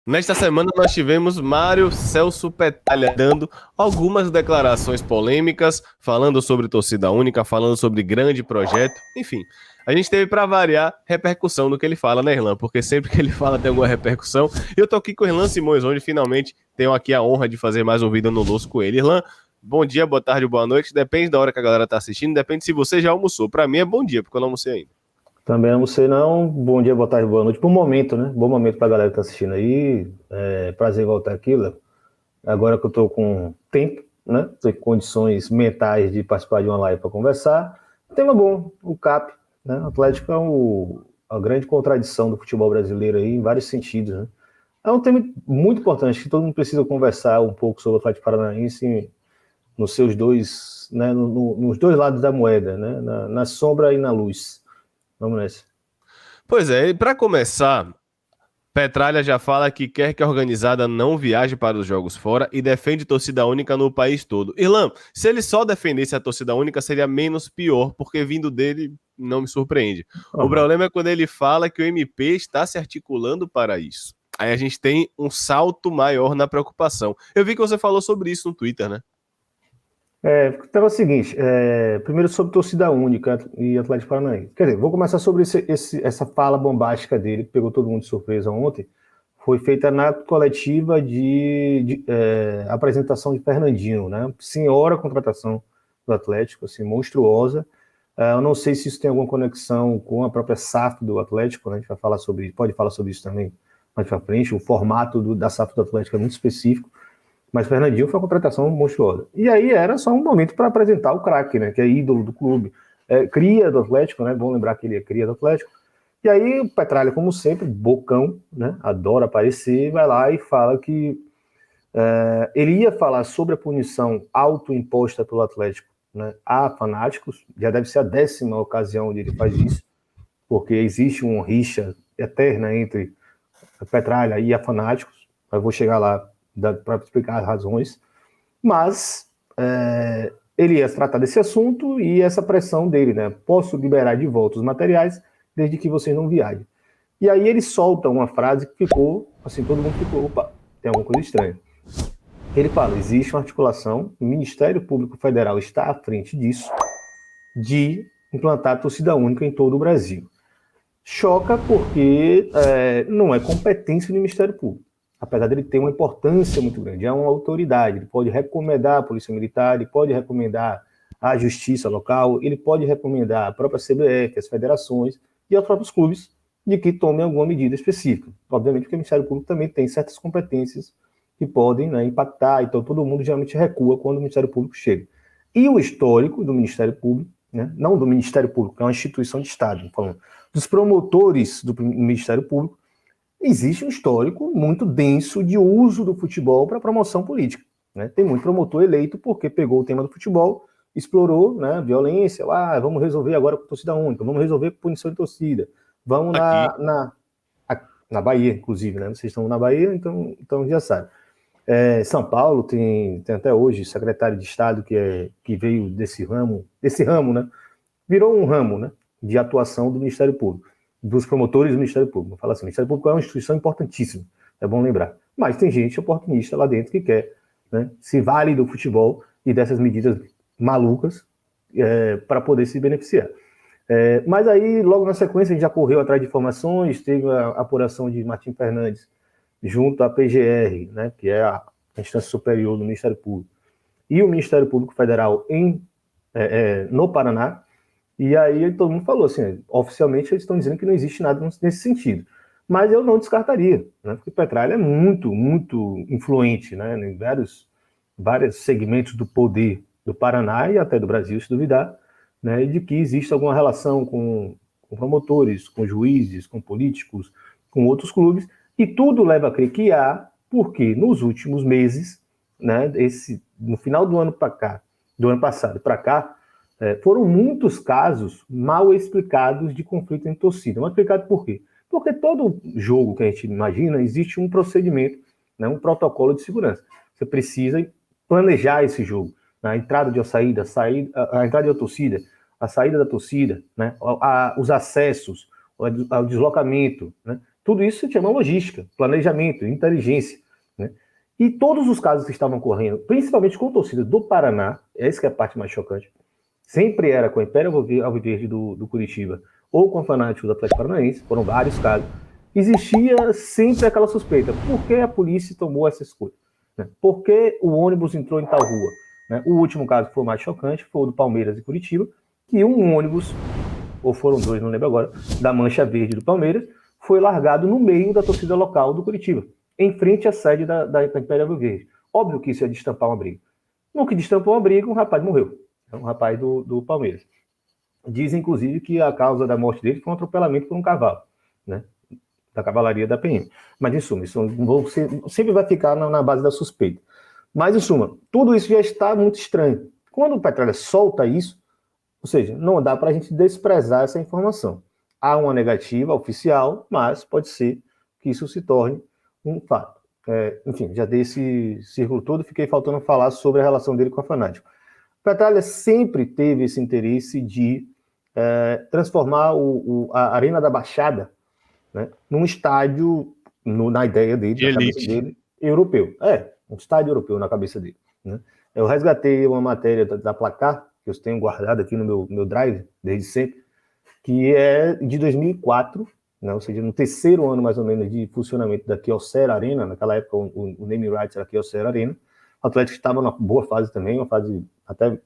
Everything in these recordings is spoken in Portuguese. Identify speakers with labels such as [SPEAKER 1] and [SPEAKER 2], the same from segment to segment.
[SPEAKER 1] Nesta semana nós tivemos Mário Celso Petralha dando algumas declarações polêmicas, falando sobre torcida única, falando sobre grande projeto, enfim. A gente teve para variar repercussão do que ele fala, né, Irlan? Porque sempre que ele fala tem alguma repercussão. E eu tô aqui com o Irlan Simões, onde finalmente tenho aqui a honra de fazer mais um vídeo no Louço com ele. Irlan, bom dia, boa tarde, boa noite. Depende da hora que a galera tá assistindo, depende se você já almoçou. Para mim é bom dia, porque eu não almocei ainda.
[SPEAKER 2] Também não sei não. Bom dia, boa tarde, boa noite. Por um momento, né? Bom momento pra galera que tá assistindo aí. Prazer em voltar aqui, Léo. Agora que eu tô com tempo, né? Tô em condições mentais de participar de uma live para conversar. Tema bom, o CAP, né? O Atlético é a grande contradição do futebol brasileiro aí, em vários sentidos, né? É um tema muito importante, que todo mundo precisa conversar um pouco sobre o Atlético Paranaense nos seus dois, né? Nos dois lados da moeda, né? Na sombra e na luz. Vamos nessa.
[SPEAKER 1] Pois é, e para começar, Petralha já fala que quer que a organizada não viaje para os jogos fora e defende torcida única no país todo. Irlan, se ele só defendesse a torcida única, seria menos pior, porque vindo dele não me surpreende. O
[SPEAKER 2] Aham.
[SPEAKER 1] problema é quando ele fala que o MP está se articulando para isso. Aí a gente tem um salto maior na preocupação. Eu vi que você falou sobre isso no Twitter, né?
[SPEAKER 2] Então é o seguinte, primeiro sobre torcida única e Atlético Paranaense. Quer dizer, vou começar sobre essa fala bombástica dele, que pegou todo mundo de surpresa ontem. Foi feita na coletiva de apresentação de Fernandinho, né? Senhora contratação do Atlético, assim, monstruosa. Eu não sei se isso tem alguma conexão com a própria SAF do Atlético, né? A gente vai falar sobre, pode falar sobre isso também mais para frente. O formato da SAF do Atlético é muito específico. Mas Fernandinho foi uma contratação monstruosa. E aí era só um momento para apresentar o craque, né? Que é ídolo do clube. Cria do Atlético, né? Bom lembrar que ele é cria do Atlético. E aí o Petralha, como sempre, bocão, né? Adora aparecer, vai lá e fala que ele ia falar sobre a punição autoimposta pelo Atlético, né, a fanáticos. Já deve ser a 10ª ocasião onde ele faz isso, porque existe uma rixa eterna entre a Petralha e a fanáticos. Eu vou chegar lá para explicar as razões, mas ele ia tratar desse assunto e essa pressão dele, né? Posso liberar de volta os materiais desde que vocês não viajem. E aí ele solta uma frase que ficou, assim, todo mundo ficou, opa, tem alguma coisa estranha. Ele fala, existe uma articulação, o Ministério Público Federal está à frente disso, de implantar a torcida única em todo o Brasil. Choca porque não é competência do Ministério Público. Apesar dele ter uma importância muito grande, é uma autoridade, ele pode recomendar a Polícia Militar, ele pode recomendar a Justiça Local, ele pode recomendar a própria CBF, as federações e aos próprios clubes de que tomem alguma medida específica. Obviamente que o Ministério Público também tem certas competências que podem, né, impactar, então todo mundo geralmente recua quando o Ministério Público chega. E o histórico do Ministério Público, né, não do Ministério Público, que é uma instituição de Estado, falando, dos promotores do Ministério Público, existe um histórico muito denso de uso do futebol para promoção política. Né? Tem muito promotor eleito porque pegou o tema do futebol, explorou, né, violência, vamos resolver agora com torcida única, vamos resolver com punição de torcida, vamos
[SPEAKER 1] Aqui.
[SPEAKER 2] na Bahia, inclusive, né? Vocês estão na Bahia, então já sabe. São Paulo tem até hoje secretário de Estado que veio desse ramo, né? Virou um ramo, né, de atuação do Ministério Público, dos promotores do Ministério Público. Fala assim, o Ministério Público é uma instituição importantíssima, é bom lembrar. Mas tem gente oportunista lá dentro que quer, né, se vale do futebol e dessas medidas malucas para poder se beneficiar. Mas aí, logo na sequência, a gente já correu atrás de informações, teve a apuração de Martim Fernandes junto à PGR, né, que é a instância superior do Ministério Público, e o Ministério Público Federal no Paraná. E aí todo mundo falou assim, oficialmente eles estão dizendo que não existe nada nesse sentido. Mas eu não descartaria, né? Porque Petralha é muito, muito influente, né, em vários segmentos do poder do Paraná e até do Brasil, se duvidar, né, de que existe alguma relação com promotores, com juízes, com políticos, com outros clubes, e tudo leva a crer que há, porque nos últimos meses, né, no final do ano para cá, do ano passado para cá, foram muitos casos mal explicados de conflito em torcida. Mal explicado por quê? Porque todo jogo que a gente imagina, existe um procedimento, né, um protocolo de segurança. Você precisa planejar esse jogo. A entrada de uma saída, a entrada de uma torcida, a saída da torcida, né, os acessos, o deslocamento. Né? Tudo isso se chama logística, planejamento, inteligência, né? E todos os casos que estavam correndo, principalmente com a torcida do Paraná, essa que é a parte mais chocante, sempre era com a Império Alviverde do Curitiba ou com o Fanático do Atlético Paranaense, foram vários casos, existia sempre aquela suspeita. Por que a polícia tomou essa escolha? Né? Por que o ônibus entrou em tal rua? Né? O último caso que foi mais chocante foi o do Palmeiras e Curitiba, que um ônibus, ou foram dois, não lembro agora, da Mancha Verde do Palmeiras, foi largado no meio da torcida local do Curitiba, em frente à sede da Império Alviverde. Óbvio que isso ia destampar uma briga. No que destampou uma briga, um rapaz morreu. Um rapaz do Palmeiras. Diz, inclusive, que a causa da morte dele foi um atropelamento por um cavalo, né? Da cavalaria da PM. Mas, em suma, isso sempre vai ficar na base da suspeita. Mas, em suma, tudo isso já está muito estranho. Quando o Petralha solta isso, ou seja, não dá para a gente desprezar essa informação. Há uma negativa oficial, mas pode ser que isso se torne um fato. Enfim, já dei esse círculo todo, fiquei faltando falar sobre a relação dele com a Fanático. Petralha sempre teve esse interesse de transformar a Arena da Baixada, né, num estádio, na ideia dele, na cabeça dele, europeu. Um estádio europeu na cabeça dele. Né? Eu resgatei uma matéria da Placar, que eu tenho guardado aqui no meu drive, desde sempre, que é de 2004, né, ou seja, no terceiro ano, mais ou menos, de funcionamento da Kyocera Arena. Naquela época, o naming rights era Kyocera Arena. O Atlético estava numa boa fase também, uma fase até...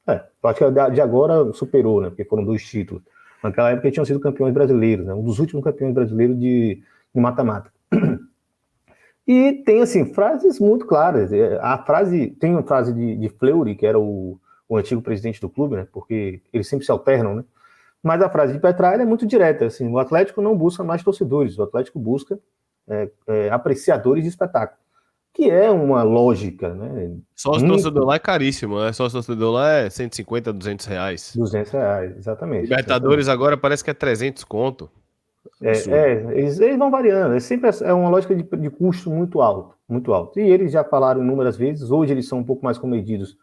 [SPEAKER 2] eu acho que de agora superou, né? Porque foram 2 títulos. Naquela época tinham sido campeões brasileiros, né? Um dos últimos campeões brasileiros de mata-mata. E tem, assim, frases muito claras. Tem uma frase de Fleury, que era o antigo presidente do clube, né? Porque eles sempre se alternam, né? Mas a frase de Petralha é muito direta, assim: o Atlético não busca mais torcedores, o Atlético busca apreciadores de espetáculo. Que é uma lógica, né?
[SPEAKER 1] Sócio torcedor lá é caríssimo, né? Sócio torcedor lá é 150, R$200.
[SPEAKER 2] R$200, exatamente.
[SPEAKER 1] Libertadores agora parece que é 300 conto.
[SPEAKER 2] Eles vão variando. Sempre é uma lógica de custo muito alto, muito alto. E eles já falaram inúmeras vezes. Hoje eles são um pouco mais comedidos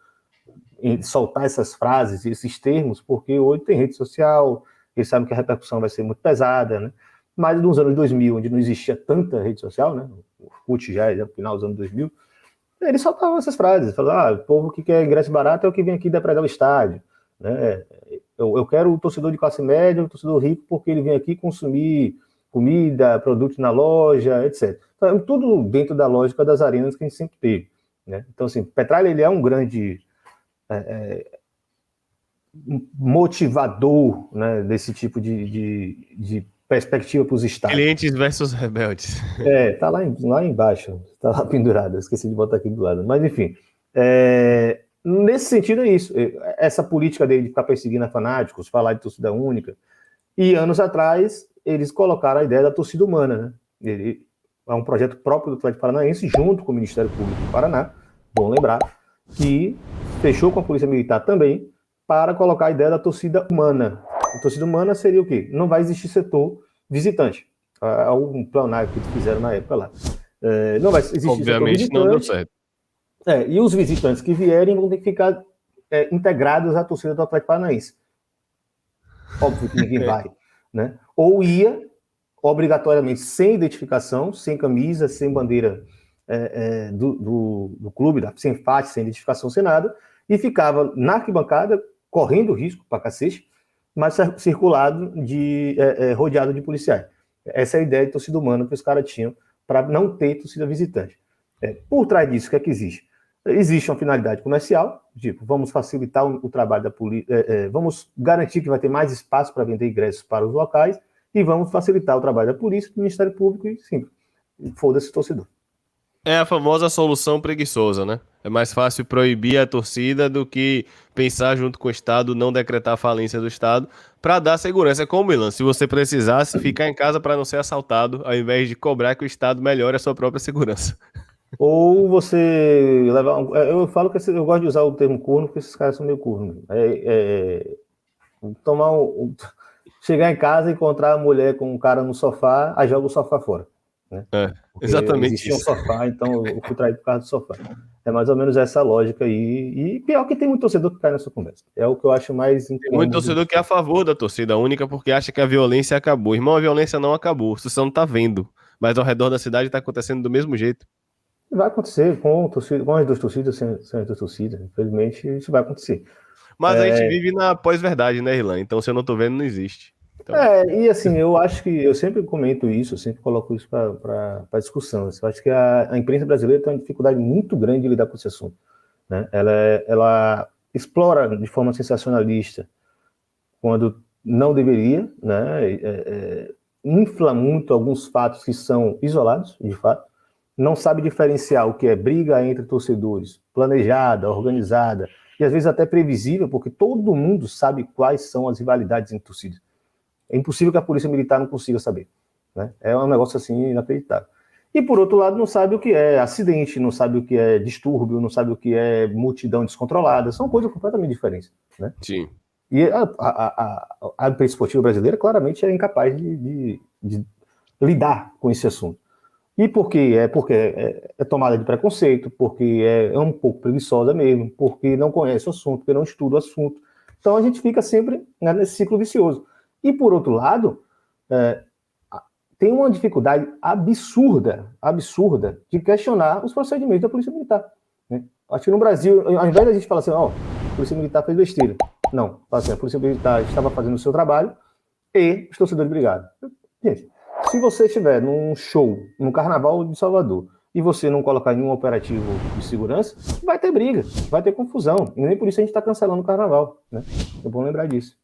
[SPEAKER 2] em soltar essas frases, esses termos, porque hoje tem rede social, eles sabem que a repercussão vai ser muito pesada, né? Mas nos anos 2000, onde não existia tanta rede social, né? O Orkut já é no final dos anos 2000, eles soltavam essas frases, falavam: o povo que quer ingresso barato é o que vem aqui depredar o estádio, né? Eu quero o torcedor de classe média, o torcedor rico, porque ele vem aqui consumir comida, produtos na loja, etc. Então, tudo dentro da lógica das arenas que a gente sempre teve, né? Então, assim, Petralha, ele é um grande motivador, né, desse tipo de perspectiva para os estados.
[SPEAKER 1] Clientes versus rebeldes.
[SPEAKER 2] Tá lá embaixo, tá lá pendurado, esqueci de botar aqui do lado. Mas, enfim, nesse sentido é isso. Essa política dele de ficar perseguindo a fanáticos, falar de torcida única. E anos atrás, eles colocaram a ideia da torcida humana, né? É um projeto próprio do Atlético Paranaense, junto com o Ministério Público do Paraná, bom lembrar, que fechou com a Polícia Militar também, para colocar a ideia da torcida humana. A torcida humana seria o quê? Não vai existir setor visitante. Um plenário que fizeram na época lá. Não vai existir
[SPEAKER 1] Obviamente
[SPEAKER 2] setor visitante.
[SPEAKER 1] não deu certo.
[SPEAKER 2] E os visitantes que vierem vão ter que ficar integrados à torcida do Atlético Paranaense. Óbvio que ninguém vai, né? Ou ia, obrigatoriamente, sem identificação, sem camisa, sem bandeira do clube, sem faixa, sem identificação, sem nada, e ficava na arquibancada, correndo risco pra cacete, mas circulado, rodeado de policiais. Essa é a ideia de torcida humana que os caras tinham para não ter torcida visitante. Por trás disso, o que é que existe? Existe uma finalidade comercial, tipo, vamos facilitar o trabalho da polícia, vamos garantir que vai ter mais espaço para vender ingressos para os locais e vamos facilitar o trabalho da polícia, do Ministério Público e, sim, foda-se torcedor.
[SPEAKER 1] É a famosa solução preguiçosa, né? É mais fácil proibir a torcida do que pensar junto com o Estado, não decretar a falência do Estado, para dar segurança. É como o Milan, se você precisasse ficar em casa para não ser assaltado, ao invés de cobrar que o Estado melhore a sua própria segurança.
[SPEAKER 2] Ou você levar... Eu falo que eu gosto de usar o termo corno, porque esses caras são meio corno. Chegar em casa e encontrar a mulher com um cara no sofá, aí joga o sofá fora. Né?
[SPEAKER 1] Exatamente
[SPEAKER 2] existia
[SPEAKER 1] isso.
[SPEAKER 2] um sofá, então eu fui traído por causa do sofá. É mais ou menos essa lógica aí. E pior que tem muito torcedor que cai nessa conversa. É o que eu acho mais
[SPEAKER 1] Tem muito
[SPEAKER 2] incômodo.
[SPEAKER 1] torcedor que é a favor da torcida única porque acha que a violência acabou. Irmão, a violência não acabou, você não tá vendo. Mas ao redor da cidade tá acontecendo do mesmo jeito.
[SPEAKER 2] Vai acontecer com, torcida, com as duas torcidas, sem as duas torcidas. Infelizmente, isso vai acontecer.
[SPEAKER 1] Mas a gente vive na pós-verdade, né, Irlan? Então, se eu não tô vendo, não existe. Então,
[SPEAKER 2] E assim, eu acho que eu sempre comento isso, eu sempre coloco isso para discussão. Eu acho que a imprensa brasileira tem uma dificuldade muito grande de lidar com esse assunto. Né? Ela explora de forma sensacionalista quando não deveria, né? Infla muito alguns fatos que são isolados, de fato, não sabe diferenciar o que é briga entre torcedores, planejada, organizada, e às vezes até previsível, porque todo mundo sabe quais são as rivalidades entre torcidas. É impossível que a polícia militar não consiga saber. Né? É um negócio assim inacreditável. E por outro lado, não sabe o que é acidente, não sabe o que é distúrbio, não sabe o que é multidão descontrolada, são coisas completamente diferentes. Né?
[SPEAKER 1] sim.
[SPEAKER 2] E a imprensa esportiva brasileira claramente é incapaz de lidar com esse assunto. E por quê? Porque é tomada de preconceito, porque é um pouco preguiçosa mesmo, porque não conhece o assunto, porque não estuda o assunto. Então a gente fica sempre, né, nesse ciclo vicioso. E por outro lado, tem uma dificuldade absurda de questionar os procedimentos da Polícia Militar. Né? Acho que no Brasil, ao invés da gente falar assim, a Polícia Militar fez besteira. Não, assim, a Polícia Militar estava fazendo o seu trabalho e os torcedores brigaram. Gente, se você estiver num show, no Carnaval de Salvador, e você não colocar nenhum operativo de segurança, vai ter briga, vai ter confusão. E nem por isso a gente está cancelando o Carnaval. Né? É bom lembrar disso.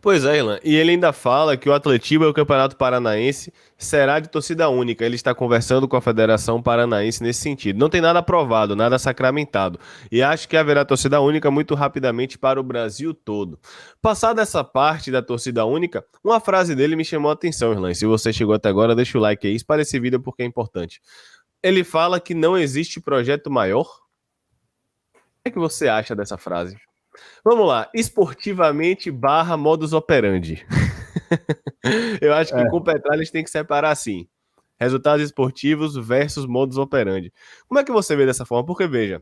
[SPEAKER 1] Pois é, Ilan. E ele ainda fala que o Atletiba e o Campeonato Paranaense será de torcida única. Ele está conversando com a Federação Paranaense nesse sentido. Não tem nada aprovado, nada sacramentado. E acho que haverá torcida única muito rapidamente para o Brasil todo. Passada essa parte da torcida única, uma frase dele me chamou a atenção, Irlan. Se você chegou até agora, deixa o like aí. Espalha esse vídeo porque é importante. Ele fala que não existe projeto maior. O que é que você acha dessa frase? Vamos lá, esportivamente barra modus operandi. Eu acho que com Petralha a gente tem que separar assim: resultados esportivos versus modus operandi. Como é que você vê dessa forma? Porque, veja,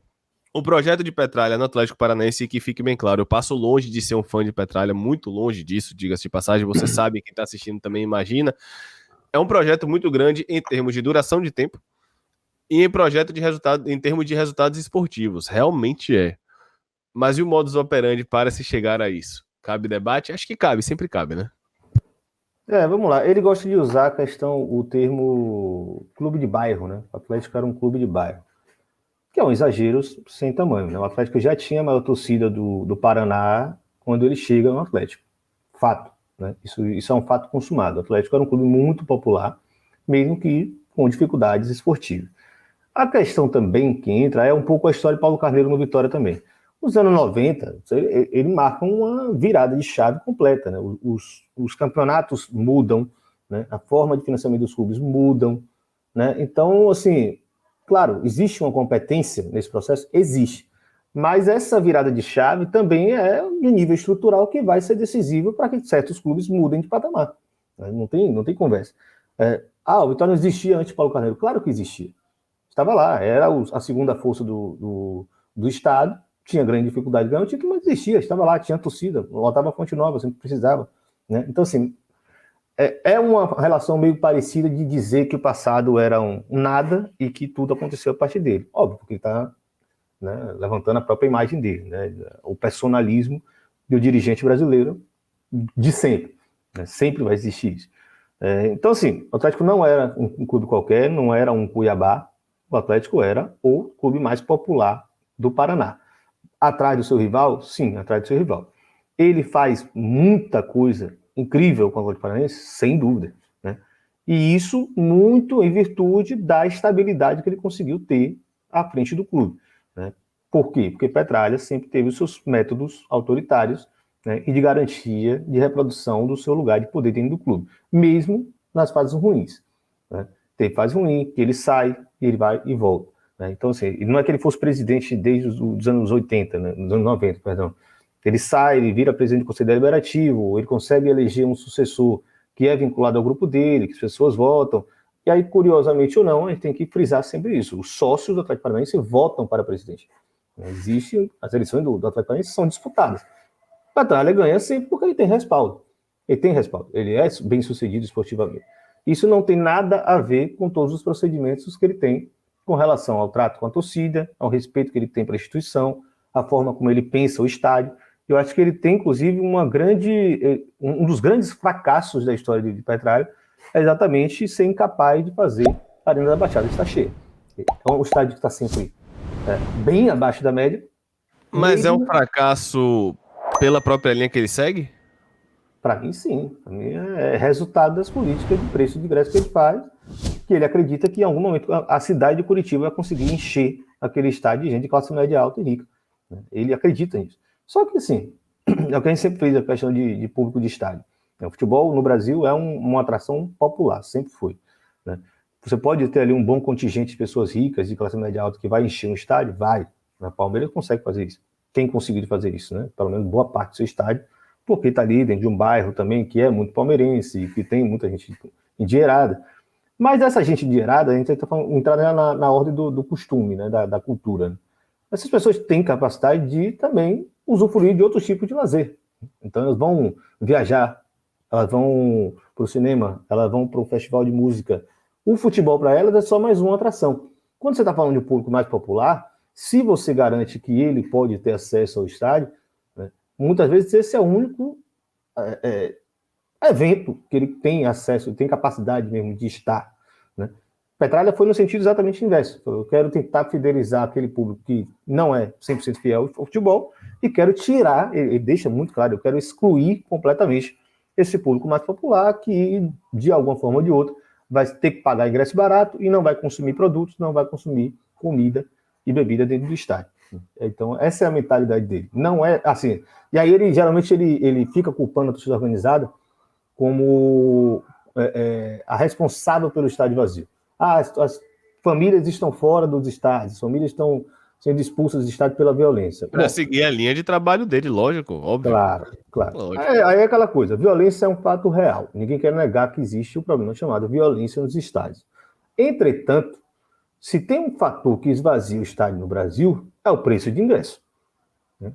[SPEAKER 1] o projeto de Petralha no Atlético Paranaense, que fique bem claro, eu passo longe de ser um fã de Petralha, muito longe disso, diga-se de passagem, você sabe, quem está assistindo também imagina. É um projeto muito grande em termos de duração de tempo e em projeto de resultado, em termos de resultados esportivos. Realmente é. Mas e o modus operandi para se chegar a isso? Cabe debate? Acho que cabe, sempre cabe, né?
[SPEAKER 2] Vamos lá. Ele gosta de usar o termo clube de bairro, né? O Atlético era um clube de bairro, que é um exagero sem tamanho, né? O Atlético já tinha a maior torcida do Paraná quando ele chega no Atlético. Fato, né? Isso é um fato consumado. O Atlético era um clube muito popular, mesmo que com dificuldades esportivas. A questão também que entra é um pouco a história de Paulo Carneiro no Vitória também. Nos anos 90, ele marca uma virada de chave completa. Né? Os campeonatos mudam, né? A forma de financiamento dos clubes mudam. Né? Então, assim, claro, existe uma competência nesse processo? Existe. Mas essa virada de chave também é de nível estrutural que vai ser decisivo para que certos clubes mudem de patamar. Né? Não tem conversa. O Vitória não existia antes de Paulo Carneiro. Claro que existia. Estava lá, era a segunda força do Estado, tinha grande dificuldade de ganhar, tinha que não existia, estava lá, tinha torcida, lotava a Fonte Nova, sempre precisava. Né? Então, assim, é uma relação meio parecida de dizer que o passado era um nada e que tudo aconteceu a partir dele. Óbvio, porque ele está, né, levantando a própria imagem dele, né, o personalismo do dirigente brasileiro de sempre. Né, sempre vai existir isso. Então, assim, o Atlético não era um clube qualquer, não era um Cuiabá, o Atlético era o clube mais popular do Paraná. Atrás do seu rival? Sim, atrás do seu rival. Ele faz muita coisa incrível com o Atlético Paranaense? Sem dúvida. Né? E isso muito em virtude da estabilidade que ele conseguiu ter à frente do clube. Né? Por quê? Porque Petralha sempre teve os seus métodos autoritários, né, e de garantia de reprodução do seu lugar de poder dentro do clube, mesmo nas fases ruins. Né? Tem fase ruim, que ele sai, ele vai e volta. Né? Então, assim, não é que ele fosse presidente desde os anos 80, né? Nos anos 90, perdão. Ele sai, ele vira presidente do Conselho Deliberativo, ele consegue eleger um sucessor que é vinculado ao grupo dele, que as pessoas votam. E aí, curiosamente ou não, a gente tem que frisar sempre isso. Os sócios do Atlético Paranaense votam para presidente. Existe, as eleições do Atlético Paranaense são disputadas. O Petralha ganha sempre porque ele tem respaldo. Ele tem respaldo. Ele é bem sucedido esportivamente. Isso não tem nada a ver com todos os procedimentos que ele tem com relação ao trato com a torcida, ao respeito que ele tem para a instituição, a forma como ele pensa o estádio. Eu acho que ele tem, inclusive, um dos grandes fracassos da história de Petralha é exatamente ser incapaz de fazer a Arena da Baixada estar cheia. Então, o estádio está sempre bem abaixo da média.
[SPEAKER 1] Mas é um fracasso pela própria linha que ele segue?
[SPEAKER 2] Para mim, sim. Para mim, é resultado das políticas de preço de ingresso que ele faz, que ele acredita que em algum momento a cidade de Curitiba vai conseguir encher aquele estádio de gente de classe média alta e rica. Ele acredita nisso. Só que, assim, é o que a gente sempre fez, a questão de público de estádio. O futebol no Brasil é uma atração popular, sempre foi. Né? Você pode ter ali um bom contingente de pessoas ricas, de classe média alta, que vai encher um estádio? Vai. A Palmeiras consegue fazer isso. Tem conseguido fazer isso, né? Pelo menos boa parte do seu estádio, porque está ali dentro de um bairro também que é muito palmeirense, que tem muita gente endinheirada. Mas essa gente endinheirada, a gente está entrar na ordem do costume, né? da cultura. Né? Essas pessoas têm capacidade de também usufruir de outros tipos de lazer. Então elas vão viajar, elas vão para o cinema, elas vão para o festival de música. O futebol para elas é só mais uma atração. Quando você está falando de um público mais popular, se você garante que ele pode ter acesso ao estádio, né, muitas vezes esse é o único evento que ele tem acesso, tem capacidade mesmo de estar. Né? Petralha foi no sentido exatamente inverso. Eu quero tentar fidelizar aquele público que não é 100% fiel ao futebol e quero tirar, ele deixa muito claro, eu quero excluir completamente esse público mais popular que, de alguma forma ou de outra, vai ter que pagar ingresso barato e não vai consumir produtos, não vai consumir comida e bebida dentro do estádio. Então, essa é a mentalidade dele. Não é assim. E aí, geralmente, ele fica culpando a torcida organizada como a responsável pelo estádio vazio. As famílias estão fora dos estádios, as famílias estão sendo expulsas do estádio pela violência.
[SPEAKER 1] Para seguir a linha de trabalho dele, lógico, óbvio.
[SPEAKER 2] Claro.
[SPEAKER 1] Lógico.
[SPEAKER 2] Aí é aquela coisa, violência é um fato real. Ninguém quer negar que existe um problema chamado violência nos estádios. Entretanto, se tem um fator que esvazia o estádio no Brasil, é o preço de ingresso. Né?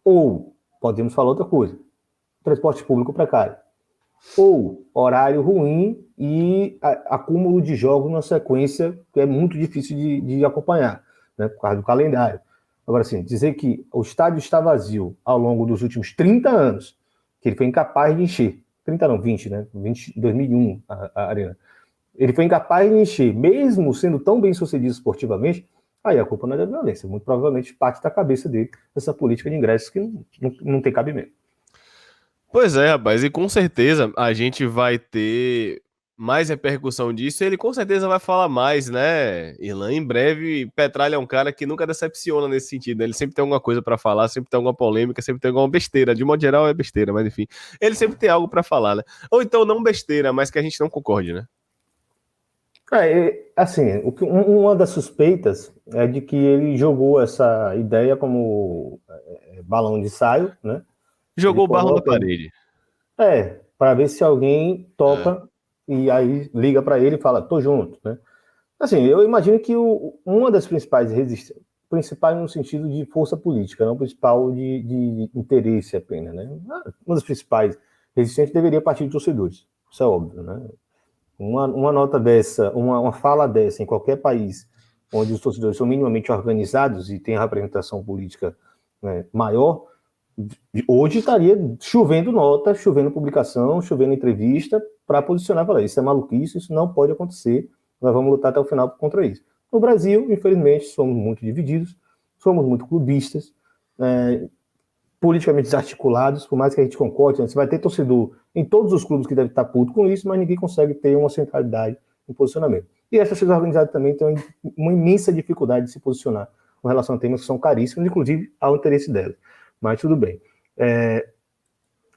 [SPEAKER 2] Ou, podemos falar outra coisa, transporte público precário. Ou horário ruim e acúmulo de jogos na sequência que é muito difícil de acompanhar, né, por causa do calendário. Agora, assim, dizer que o estádio está vazio ao longo dos últimos 30 anos, que ele foi incapaz de encher, 30 não, 20, né, 2001 a Arena, ele foi incapaz de encher, mesmo sendo tão bem sucedido esportivamente, aí a culpa não é da violência, muito provavelmente parte da cabeça dele, essa política de ingressos que não tem cabimento.
[SPEAKER 1] Pois é, rapaz, e com certeza a gente vai ter mais repercussão disso e ele com certeza vai falar mais, né, Irlan? Em breve, Petralha é um cara que nunca decepciona nesse sentido, né? Ele sempre tem alguma coisa pra falar, sempre tem alguma polêmica, sempre tem alguma besteira. De modo geral é besteira, mas enfim, ele sempre tem algo pra falar, né? Ou então não besteira, mas que a gente não concorde, né?
[SPEAKER 2] Assim, uma das suspeitas é de que ele jogou essa ideia como balão de ensaio, né?
[SPEAKER 1] Jogou o barro na parede.
[SPEAKER 2] Para ver se alguém topa e aí liga para ele e fala, tô junto, né? Assim, eu imagino que uma das principais resistências, principal no sentido de força política, não principal de interesse apenas, né? Uma das principais resistências deveria partir de torcedores, isso é óbvio, né? Uma nota dessa, uma fala dessa em qualquer país onde os torcedores são minimamente organizados e tem a representação política, né, maior, hoje estaria chovendo nota, chovendo publicação, chovendo entrevista para posicionar para isso é maluquice, isso não pode acontecer, nós vamos lutar até o final contra isso. No Brasil, infelizmente, somos muito divididos, somos muito clubistas, politicamente desarticulados, por mais que a gente concorde, você vai ter torcedor em todos os clubes que deve estar puto com isso, mas ninguém consegue ter uma centralidade no posicionamento. E essa torcida organizada também tem uma imensa dificuldade de se posicionar com relação a temas que são caríssimos, inclusive ao interesse dela. Mas tudo bem.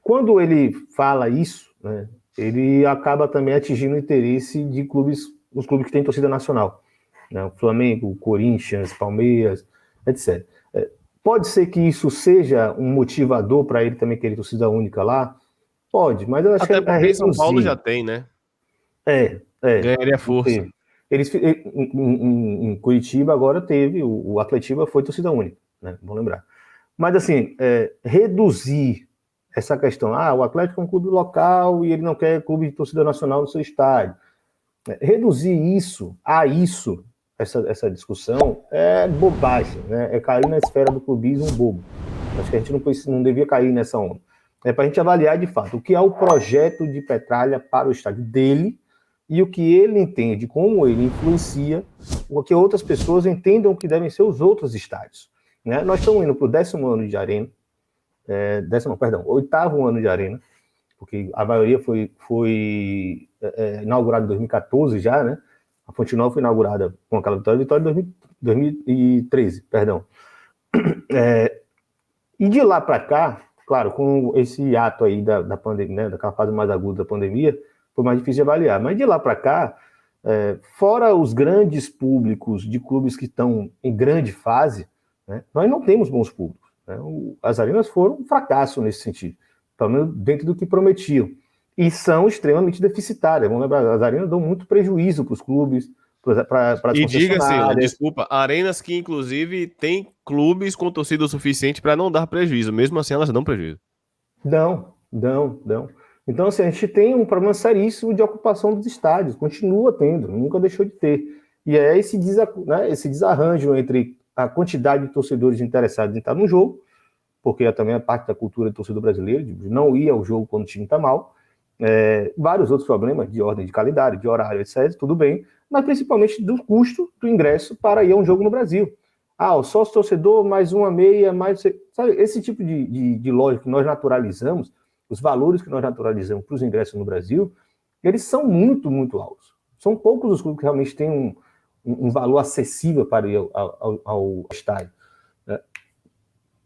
[SPEAKER 2] Quando ele fala isso, né, ele acaba também atingindo o interesse de os clubes que têm torcida nacional. Né, o Flamengo, o Corinthians, Palmeiras, etc. Pode ser que isso seja um motivador para ele também querer torcida única lá? Pode, mas eu acho
[SPEAKER 1] até
[SPEAKER 2] que
[SPEAKER 1] porque São Paulo já tem, né? Ganharia força.
[SPEAKER 2] Teve. Em Curitiba agora teve, o Atletiba foi torcida única, né? Vamos lembrar. Mas assim, reduzir essa questão, o Atlético é um clube local e ele não quer clube de torcida nacional no seu estádio. Reduzir isso a isso, essa discussão, é bobagem, né? É cair na esfera do clubismo bobo. Acho que a gente não devia cair nessa onda. É para a gente avaliar de fato o que é o projeto de Petralha para o estádio dele e o que ele entende, como ele influencia o que outras pessoas entendam que devem ser os outros estádios. Né? Nós estamos indo para o 10º ano de Arena, 8º ano de Arena, porque a maioria foi inaugurada em 2014 já, né? A Fonte Nova foi inaugurada com aquela vitória em 2013, perdão. E de lá para cá, claro, com esse ato aí da pandemia, né, daquela fase mais aguda da pandemia, foi mais difícil de avaliar. Mas de lá para cá, fora os grandes públicos de clubes que estão em grande fase, né, nós não temos bons públicos. Né? As arenas foram um fracasso nesse sentido, pelo menos dentro do que prometiam. E são extremamente deficitárias. Vamos lembrar, as arenas dão muito prejuízo para os clubes, para as
[SPEAKER 1] E diga-se,
[SPEAKER 2] concessionárias.
[SPEAKER 1] desculpa, arenas que inclusive tem clubes com torcida o suficiente para não dar prejuízo, mesmo assim elas dão prejuízo.
[SPEAKER 2] Dão. Então, assim, a gente tem um problema seríssimo de ocupação dos estádios, continua tendo, nunca deixou de ter. E é esse desarranjo entre a quantidade de torcedores interessados em estar no jogo, porque também é parte da cultura do torcedor brasileiro, de não ir ao jogo quando o time está mal, vários outros problemas de ordem de qualidade, de horário, etc., tudo bem, mas principalmente do custo do ingresso para ir a um jogo no Brasil. O sócio torcedor, mais uma meia, mais... Sabe, esse tipo de lógica que nós naturalizamos, os valores que nós naturalizamos para os ingressos no Brasil, eles são muito, muito altos. São poucos os clubes que realmente têm um valor acessível para ir ao estádio.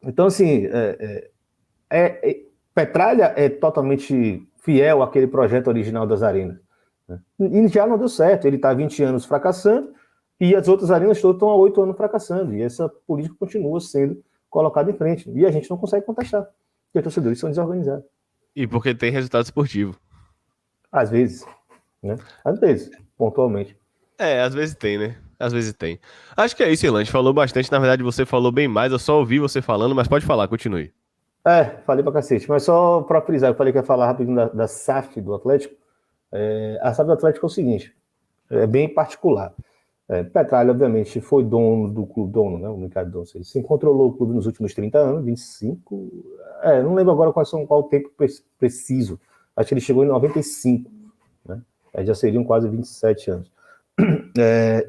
[SPEAKER 2] Então, assim, Petralha é totalmente fiel àquele projeto original das arenas. Né? E já não deu certo. Ele está há 20 anos fracassando e as outras arenas todas estão há 8 anos fracassando. E essa política continua sendo colocada em frente. E a gente não consegue contestar, porque os torcedores são desorganizados.
[SPEAKER 1] E porque tem resultado esportivo.
[SPEAKER 2] Às vezes, né? Às vezes, pontualmente.
[SPEAKER 1] Às vezes tem, né? Às vezes tem. Acho que é isso, Ilan. A gente falou bastante. Na verdade, você falou bem mais. Eu só ouvi você falando, mas pode falar, continue.
[SPEAKER 2] Falei pra cacete. Mas só para frisar, eu falei que ia falar rapidinho da SAF do Atlético. A SAF do Atlético é o seguinte, é bem particular. Petralha, obviamente, foi dono do clube, né? O Ricardo Dono. Ele controlou o clube nos últimos 30 anos, 25. Não lembro agora qual o tempo preciso. Acho que ele chegou em 95, né? Aí já seriam quase 27 anos.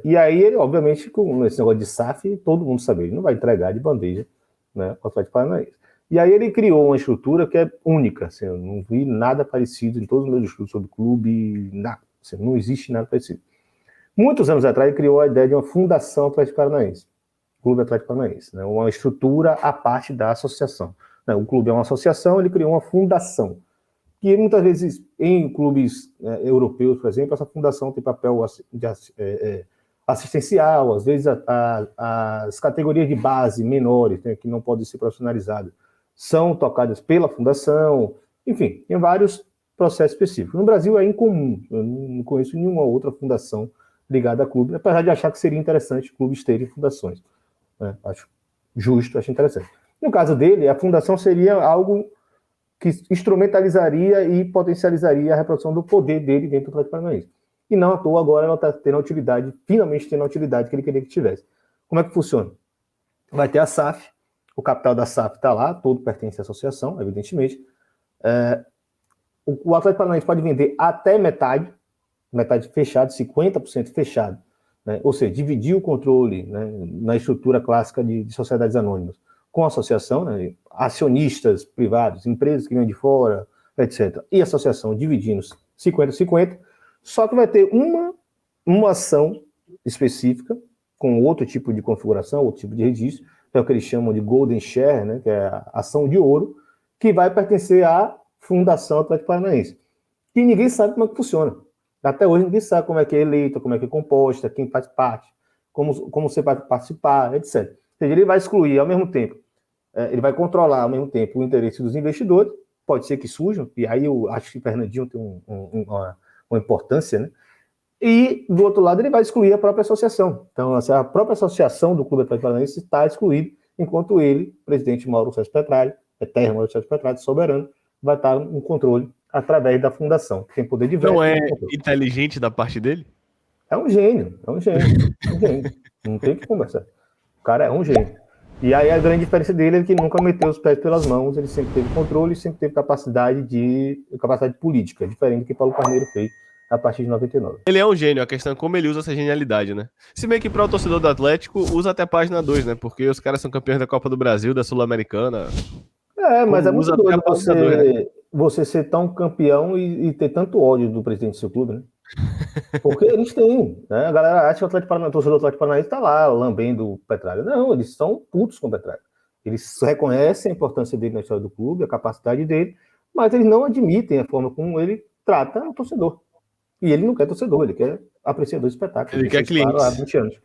[SPEAKER 2] E aí, ele, obviamente, com esse negócio de SAF, todo mundo sabe, ele não vai entregar de bandeja, né, o Atlético Paranaense. E aí ele criou uma estrutura que é única, assim, eu não vi nada parecido em todos os meus estudos sobre clube, nada, assim, não existe nada parecido. Muitos anos atrás ele criou a ideia de uma fundação Atlético Paranaense, Clube Atlético Paranaense, né, uma estrutura à parte da associação. Né, o clube é uma associação, ele criou uma fundação, que muitas vezes em clubes europeus, por exemplo, essa fundação tem papel assistencial, às vezes as categorias de base menores, né, que não podem ser profissionalizadas, são tocadas pela fundação, enfim, tem vários processos específicos. No Brasil é incomum, eu não conheço nenhuma outra fundação ligada a clube, apesar de achar que seria interessante clubes terem fundações. Né? Acho justo, acho interessante. No caso dele, a fundação seria algo que instrumentalizaria e potencializaria a reprodução do poder dele dentro do Atlético Paranaense. E não à toa agora ela está tendo a utilidade, finalmente tendo a utilidade que ele queria que tivesse. Como é que funciona? Vai ter a SAF, o capital da SAF está lá, todo pertence à associação, evidentemente. O Atlético Paranaense pode vender até metade fechado, 50% fechado. Né? Ou seja, dividir o controle, né, na estrutura clássica de sociedades anônimas com a associação, né, acionistas privados, empresas que vêm de fora, etc. E a associação dividindo 50-50, só que vai ter uma ação específica, com outro tipo de configuração, outro tipo de registro, que é o que eles chamam de Golden Share, né, que é a ação de ouro, que vai pertencer à Fundação Atlético Paranaense. E ninguém sabe como é que funciona. Até hoje ninguém sabe como é que é eleita, como é que é composta, quem faz parte, como você vai participar, etc. Ou seja, ele vai excluir ao mesmo tempo, ele vai controlar ao mesmo tempo o interesse dos investidores, pode ser que surjam, e aí eu acho que o Fernandinho tem uma importância, né? E, do outro lado, ele vai excluir a própria associação. Então, assim, a própria associação do Clube Atlético Paranaense está excluída, enquanto ele, presidente Mauro Sérgio Petralha, eterno Mauro Sérgio Petralha, soberano, vai estar no controle através da fundação, que tem poder de veto.
[SPEAKER 1] Não é inteligente da parte dele?
[SPEAKER 2] É um gênio, é um gênio, é um gênio. Não tem o que conversar. O cara é um gênio. E aí a grande diferença dele é que nunca meteu os pés pelas mãos, ele sempre teve controle, sempre teve capacidade política, diferente do que Paulo Carneiro fez a partir de 99.
[SPEAKER 1] Ele é um gênio, a questão é como ele usa essa genialidade, né? Se bem que para o torcedor do Atlético, usa até a página 2, né? Porque os caras são campeões da Copa do Brasil, da Sul-Americana.
[SPEAKER 2] Mas é muito doido
[SPEAKER 1] né?
[SPEAKER 2] você ser tão campeão e ter tanto ódio do presidente do seu clube, né? Porque eles têm, né? A galera acha que o torcedor do Atlético Paranaense está lá, lambendo o Petralha. Não, eles são putos com o Petralha. Eles reconhecem a importância dele na história do clube, a capacidade dele, mas eles não admitem a forma como ele trata o torcedor. E ele não quer torcedor, ele quer apreciador de espetáculo.
[SPEAKER 1] Ele quer clientes.
[SPEAKER 2] Há 20 anos.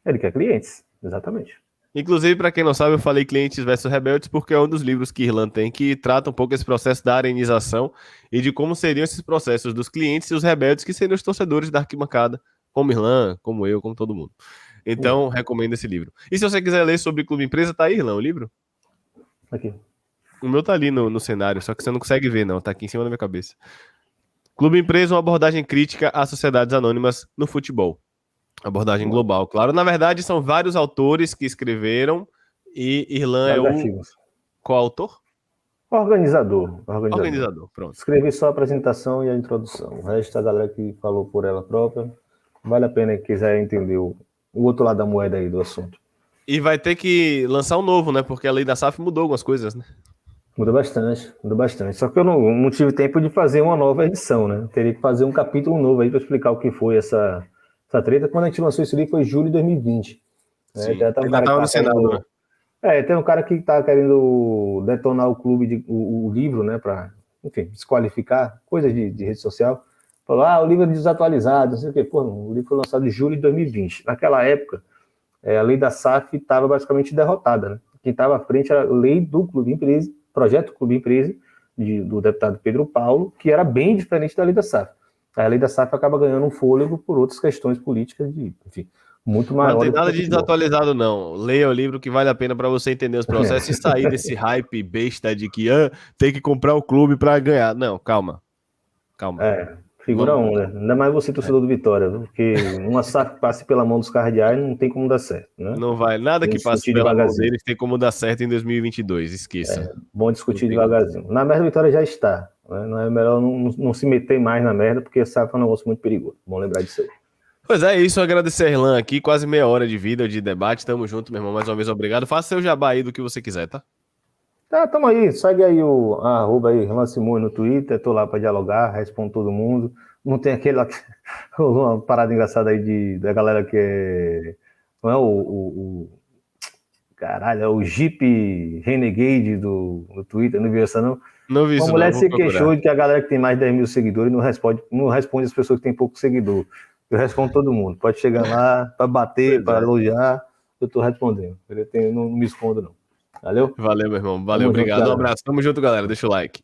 [SPEAKER 2] Ele quer clientes, exatamente.
[SPEAKER 1] Inclusive, para quem não sabe, eu falei Clientes versus Rebeldes porque é um dos livros que Irlan tem que trata um pouco esse processo da arenização e de como seriam esses processos dos clientes e os rebeldes que seriam os torcedores da arquibancada, como Irlan, como eu, como todo mundo. Então, recomendo esse livro. E se você quiser ler sobre Clube Empresa, tá aí, Irlan, o livro?
[SPEAKER 2] Aqui.
[SPEAKER 1] O meu tá ali no cenário, só que você não consegue ver, não. Tá aqui em cima da minha cabeça. Clube Empresa, uma abordagem crítica às sociedades anônimas no futebol. Abordagem global, claro. Na verdade, são vários autores que escreveram e Irlan é o coautor?
[SPEAKER 2] Organizador,
[SPEAKER 1] pronto.
[SPEAKER 2] Escrevi só a apresentação e a introdução. O resto, a galera que falou por ela própria. Vale a pena quem quiser entender o outro lado da moeda aí do assunto.
[SPEAKER 1] E vai ter que lançar um novo, né? Porque a lei da SAF mudou algumas coisas, né?
[SPEAKER 2] Mudou bastante. Só que eu não tive tempo de fazer uma nova edição, né? Teria que fazer um capítulo novo aí para explicar o que foi essa treta. Quando a gente lançou isso ali foi julho de 2020.
[SPEAKER 1] Sim, né? Ainda estava no Senado, né?
[SPEAKER 2] Tem um cara que tá querendo detonar o clube, o livro, né? Para, enfim, desqualificar, coisas de rede social. Falou, o livro é desatualizado, não sei o quê. Pô, o livro foi lançado em julho de 2020. Naquela época, a lei da SAF estava basicamente derrotada, né? Quem estava à frente era a lei do Clube Empresa, projeto Clube Empresa, do deputado Pedro Paulo, que era bem diferente da lei da SAF. A lei da SAF acaba ganhando um fôlego por outras questões políticas, enfim, muito maior.
[SPEAKER 1] Não tem nada de desatualizado, não. Leia o livro que vale a pena para você entender os processos e sair desse hype besta de que tem que comprar o clube para ganhar. Não, calma.
[SPEAKER 2] Figura onda. Ainda mais você, torcedor do Vitória, porque uma SAF que passe pela mão dos cardeais não tem como dar certo, né?
[SPEAKER 1] Não vai. Nada que passe pela mão deles tem como dar certo em 2022, esqueça.
[SPEAKER 2] Bom discutir devagarzinho. Na merda, a Vitória já está. Né? Não é melhor não se meter mais na merda, porque a SAF é um negócio muito perigoso. Bom lembrar disso aí.
[SPEAKER 1] Pois é isso, agradecer a Irlan aqui, quase meia hora de vida, de debate, tamo junto, meu irmão, mais uma vez obrigado, faça seu jabá aí do que você quiser, tá?
[SPEAKER 2] Tamo aí, segue aí o arroba aí, Irlan Simões no Twitter, tô lá pra dialogar, respondo todo mundo, não tem aquele lá, uma parada engraçada aí da galera que é, não é caralho, é o Jeep Renegade do Twitter, não viu essa não?
[SPEAKER 1] Não vi isso.
[SPEAKER 2] Uma mulher se queixou de que a galera que tem mais de 10 mil seguidores não responde as pessoas que têm pouco seguidor. Eu respondo todo mundo. Pode chegar lá para bater, para elogiar. Eu tô respondendo. Eu não me escondo, não. Valeu?
[SPEAKER 1] Valeu, meu irmão. Valeu, obrigado. Um abraço. Tamo junto, galera. Deixa o like.